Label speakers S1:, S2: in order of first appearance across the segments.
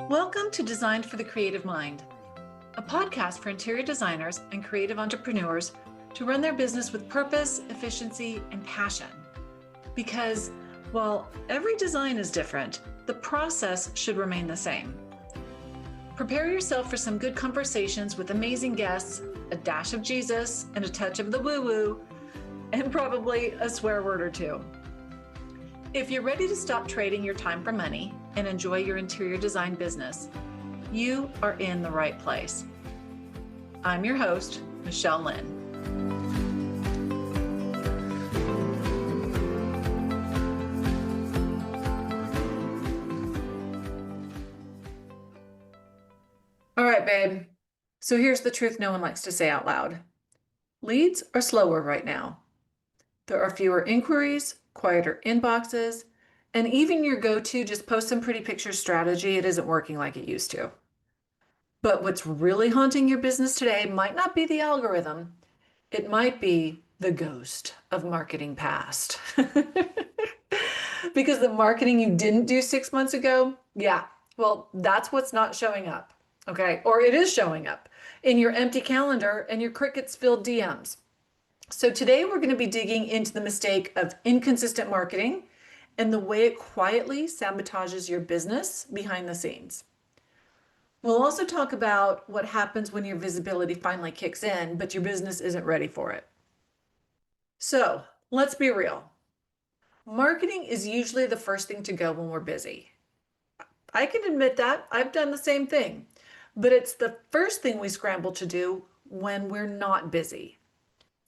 S1: Welcome to Designed for the Creative Mind, a podcast for interior designers and creative entrepreneurs to run their business with purpose, efficiency, and passion. Because while every design is different, the process should remain the same. Prepare yourself for some good conversations with amazing guests, a dash of Jesus, and a touch of the woo-woo, and probably a swear word or two. If you're ready to stop trading your time for money and enjoy your interior design business, you are in the right place. I'm your host, Michelle Lynn. All right, babe. So here's the truth no one likes to say out loud. Leads are slower right now. There are fewer inquiries, quieter inboxes, and even your go-to just post some pretty pictures strategy, it isn't working like it used to. But what's really haunting your business today might not be the algorithm. It might be the ghost of marketing past. Because the marketing you didn't do 6 months ago, well, that's what's not showing up, okay? Or it is showing up in your empty calendar and your crickets-filled DMs. So today we're going to be digging into the mistake of inconsistent marketing and the way it quietly sabotages your business behind the scenes. We'll also talk about what happens when your visibility finally kicks in, but your business isn't ready for it. So let's be real. Marketing is usually the first thing to go when we're busy. I can admit that. I've done the same thing, but it's the first thing we scramble to do when we're not busy.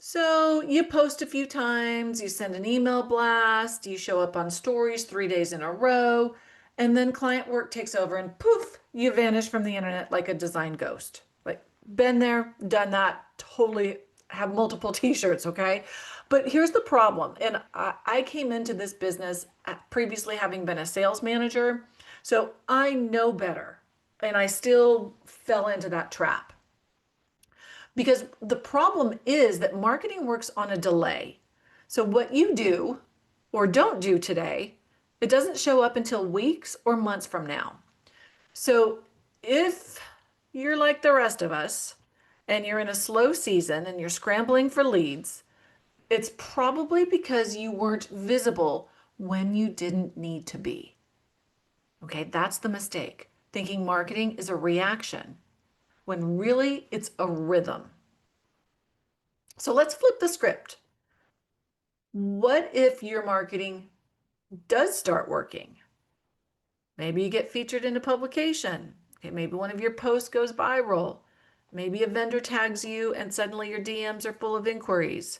S1: So you post a few times, you send an email blast, you show up on stories 3 days in a row, and then client work takes over and poof, you vanish from the internet like a design ghost. Like, been there, done that, totally have multiple t-shirts, okay? But here's the problem. And I came into this business previously having been a sales manager, so I know better. And I still fell into that trap. Because the problem is that marketing works on a delay. So what you do or don't do today, it doesn't show up until weeks or months from now. So if you're like the rest of us and you're in a slow season and you're scrambling for leads, it's probably because you weren't visible when you didn't need to be. Okay, that's the mistake. Thinking marketing is a reaction when really it's a rhythm. So let's flip the script. What if your marketing does start working? Maybe you get featured in a publication. Okay, maybe one of your posts goes viral. Maybe a vendor tags you and suddenly your DMs are full of inquiries.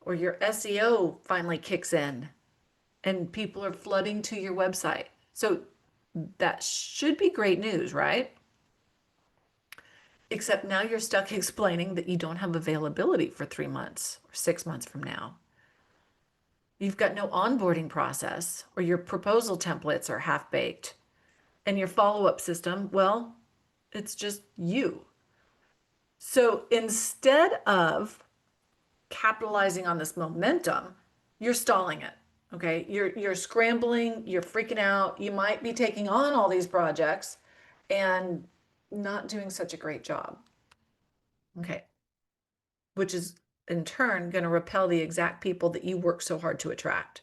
S1: Or your SEO finally kicks in and people are flooding to your website. So that should be great news, right? Except now you're stuck explaining that you don't have availability for 3 months or 6 months from now. You've got no onboarding process, or your proposal templates are half-baked. And your follow-up system, well, it's just you. So instead of capitalizing on this momentum, you're stalling it. Okay, you're scrambling, you're freaking out. You might be taking on all these projects and not doing such a great job. Okay. Which is in turn going to repel the exact people that you work so hard to attract.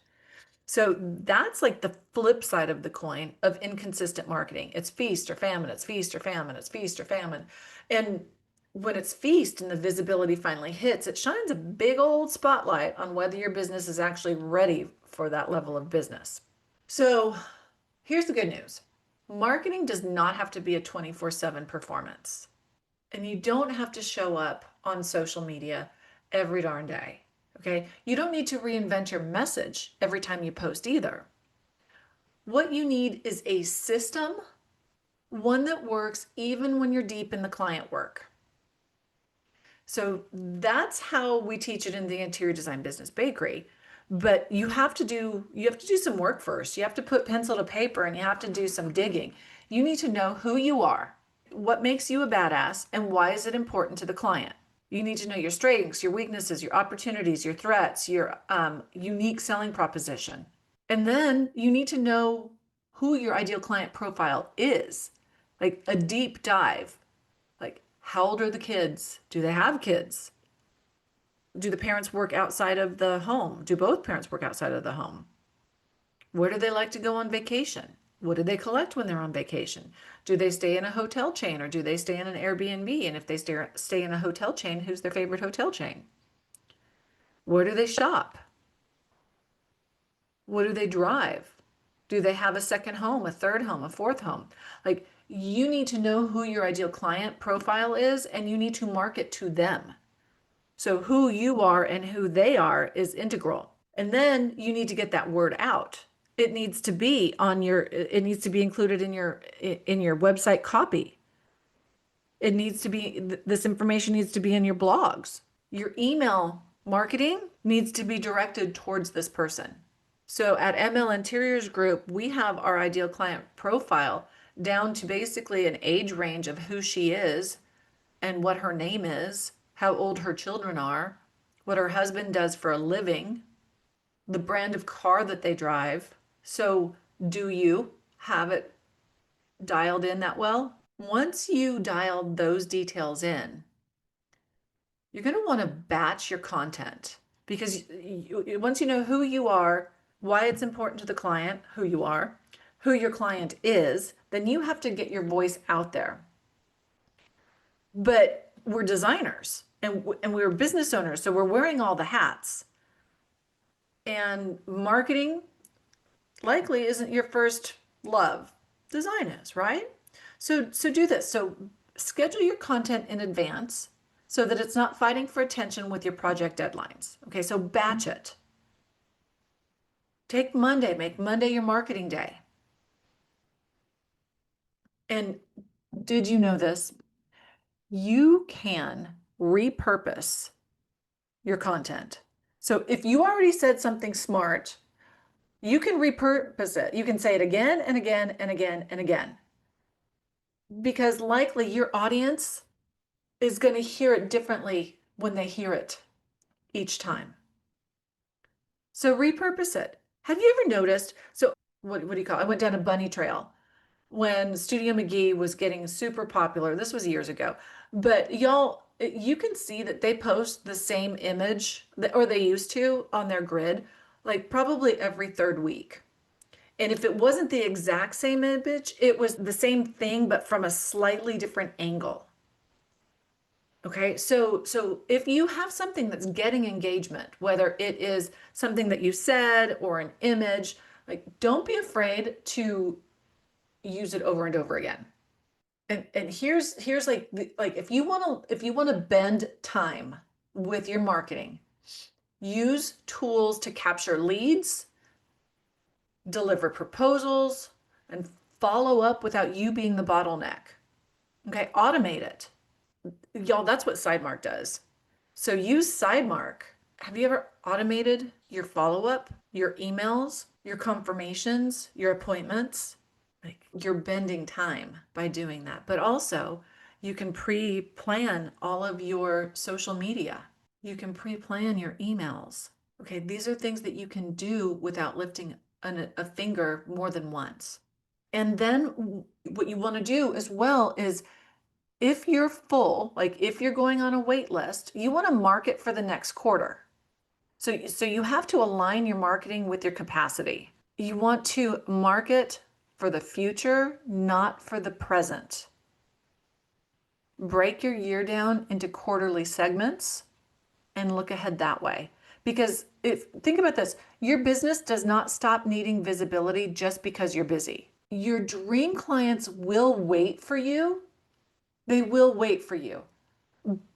S1: So that's like the flip side of the coin of inconsistent marketing. It's feast or famine, it's feast or famine, it's feast or famine. And when it's feast and the visibility finally hits, it shines a big old spotlight on whether your business is actually ready for that level of business. So here's the good news. Marketing does not have to be a 24/7 performance. And you don't have to show up on social media every darn day, okay? You don't need to reinvent your message every time you post either. What you need is a system, one that works even when you're deep in the client work. So that's how we teach it in the Interior Design Business Bakery. But you have to do some work first. You have to put pencil to paper and you have to do some digging. You need to know who you are, what makes you a badass, and why is it important to the client. You need to know your strengths, your weaknesses, your opportunities, your threats, your unique selling proposition. And then you need to know who your ideal client profile is, like a deep dive. Like, how old are the kids? Do they have kids? Do the parents work outside of the home? Do both parents work outside of the home? Where do they like to go on vacation? What do they collect when they're on vacation? Do they stay in a hotel chain or do they stay in an Airbnb? And if they stay in a hotel chain, who's their favorite hotel chain? Where do they shop? What do they drive? Do they have a second home, a third home, a fourth home? Like, you need to know who your ideal client profile is and you need to market to them. So who you are and who they are is integral. And then you need to get that word out. It needs to be included in your website copy. This information needs to be in your blogs. Your email marketing needs to be directed towards this person. So at ML Interiors Group, we have our ideal client profile down to basically an age range of who she is and what her name is, how old her children are, what her husband does for a living, the brand of car that they drive. So do you have it dialed in that well? Once you dial those details in, you're going to want to batch your content because once you know who you are, why it's important to the client, who you are, who your client is, then you have to get your voice out there. But we're designers and we're business owners, so we're wearing all the hats. And marketing likely isn't your first love. Design is, right? So do this. So schedule your content in advance so that it's not fighting for attention with your project deadlines. Okay, so batch it. Take Monday, make Monday your marketing day. And did you know this? You can repurpose your content. So if you already said something smart, you can repurpose it. You can say it again and again and again and again. Because likely your audience is going to hear it differently when they hear it each time. So repurpose it. Have you ever noticed? So what do you call it? I went down a bunny trail when Studio McGee was getting super popular. This was years ago. But y'all, you can see that they post the same image, or they used to, on their grid, like probably every third week. And if it wasn't the exact same image, it was the same thing, but from a slightly different angle. Okay, so if you have something that's getting engagement, whether it is something that you said or an image, like don't be afraid to use it over and over again. And here's like if you want to bend time with your marketing, use tools to capture leads, deliver proposals, and follow up without you being the bottleneck. Okay, automate it. Y'all, that's what Sidemark does. So use Sidemark. Have you ever automated your follow-up, your emails, your confirmations, your appointments? Like you're bending time by doing that. But also, you can pre-plan all of your social media. You can pre-plan your emails. Okay, these are things that you can do without lifting a finger more than once. And then what you want to do as well is if you're full, like if you're going on a wait list, you want to market for the next quarter. So you have to align your marketing with your capacity. You want to market for the future, not for the present. Break your year down into quarterly segments and look ahead that way. Because think about this, your business does not stop needing visibility just because you're busy. Your dream clients will wait for you. They will wait for you.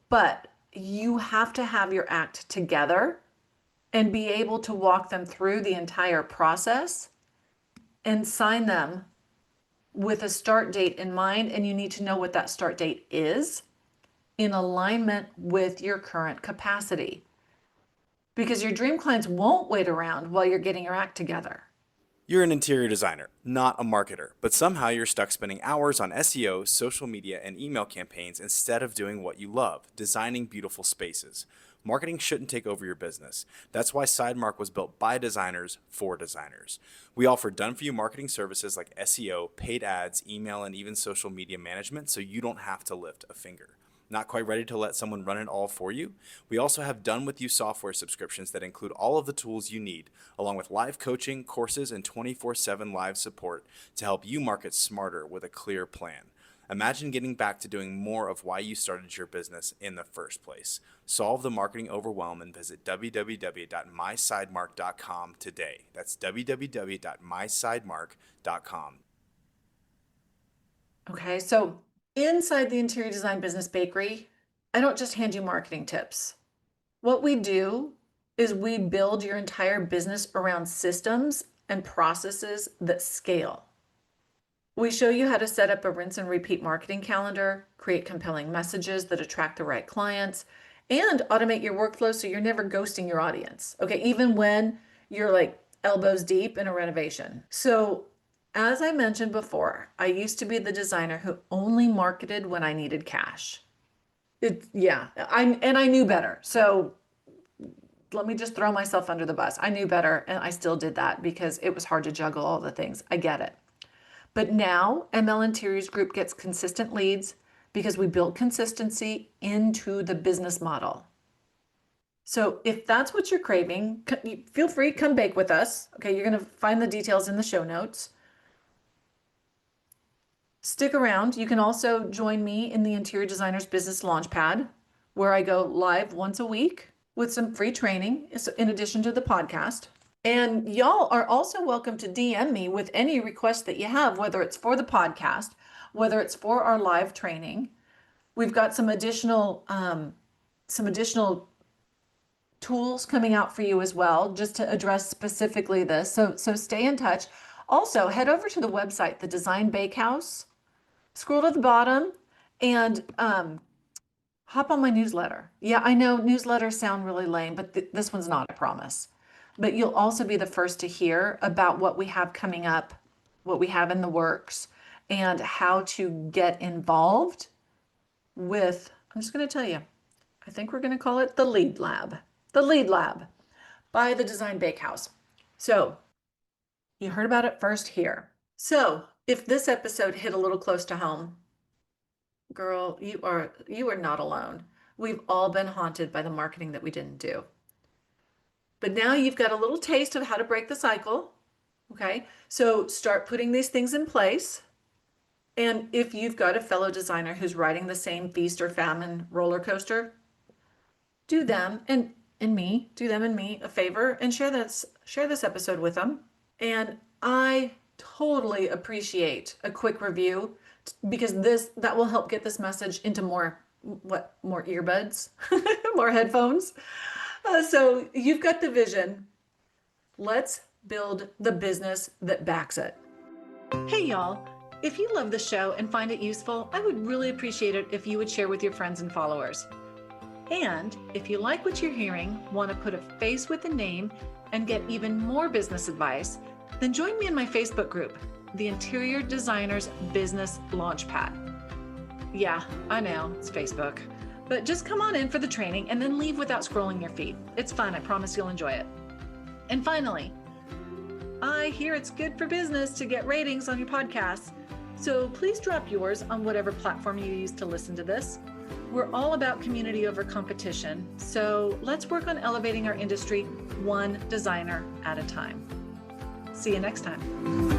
S1: But you have to have your act together and be able to walk them through the entire process and sign them with a start date in mind. And you need to know what that start date is in alignment with your current capacity. Because your dream clients won't wait around while you're getting your act together.
S2: You're an interior designer, not a marketer, but somehow you're stuck spending hours on SEO, social media, and email campaigns instead of doing what you love, designing beautiful spaces. Marketing shouldn't take over your business. That's why Sidemark was built by designers for designers. We offer done-for-you marketing services like SEO, paid ads, email, and even social media management, so you don't have to lift a finger. Not quite ready to let someone run it all for you? We also have done-with-you software subscriptions that include all of the tools you need, along with live coaching, courses, and 24/7 live support to help you market smarter with a clear plan. Imagine getting back to doing more of why you started your business in the first place. Solve the marketing overwhelm and visit www.mysidemark.com today. That's www.mysidemark.com.
S1: Okay, so inside the Interior Design Business Bakery, I don't just hand you marketing tips. What we do is we build your entire business around systems and processes that scale. We show you how to set up a rinse and repeat marketing calendar, create compelling messages that attract the right clients, and automate your workflow so you're never ghosting your audience. Okay, even when you're like elbows deep in a renovation. So, as I mentioned before, I used to be the designer who only marketed when I needed cash. I knew better. So let me just throw myself under the bus. I knew better and I still did that because it was hard to juggle all the things. I get it. But now ML Interiors Group gets consistent leads because we build consistency into the business model. So if that's what you're craving, feel free, come bake with us. Okay, you're going to find the details in the show notes. Stick around. You can also join me in the Interior Designers Business Launchpad, where I go live once a week with some free training in addition to the podcast. And y'all are also welcome to DM me with any request that you have, whether it's for the podcast, whether it's for our live training. We've got some additional tools coming out for you as well, just to address specifically this. So stay in touch. Also, head over to the website, the Design Bakehouse. Scroll to the bottom and hop on my newsletter. Yeah, I know newsletters sound really lame, but this one's not, I promise. But you'll also be the first to hear about what we have coming up, what we have in the works, and how to get involved with, I'm just going to tell you, I think we're going to call it the Lead Lab. The Lead Lab by the Design Bakehouse. So you heard about it first here. So if this episode hit a little close to home, girl, you are not alone. We've all been haunted by the marketing that we didn't do. But now you've got a little taste of how to break the cycle. Okay, so start putting these things in place. And if you've got a fellow designer who's riding the same feast or famine roller coaster, do them and me a favor and share this episode with them. And I totally appreciate a quick review because that will help get this message into more earbuds, more headphones. So you've got the vision. Let's build the business that backs it. Hey y'all, if you love the show and find it useful, I would really appreciate it if you would share with your friends and followers. And if you like what you're hearing, want to put a face with a name and get even more business advice, then join me in my Facebook group, the Interior Designers Business Launchpad. Yeah, I know, it's Facebook. But just come on in for the training and then leave without scrolling your feed. It's fun, I promise you'll enjoy it. And finally, I hear it's good for business to get ratings on your podcasts, so please drop yours on whatever platform you use to listen to this. We're all about community over competition, so let's work on elevating our industry one designer at a time. See you next time.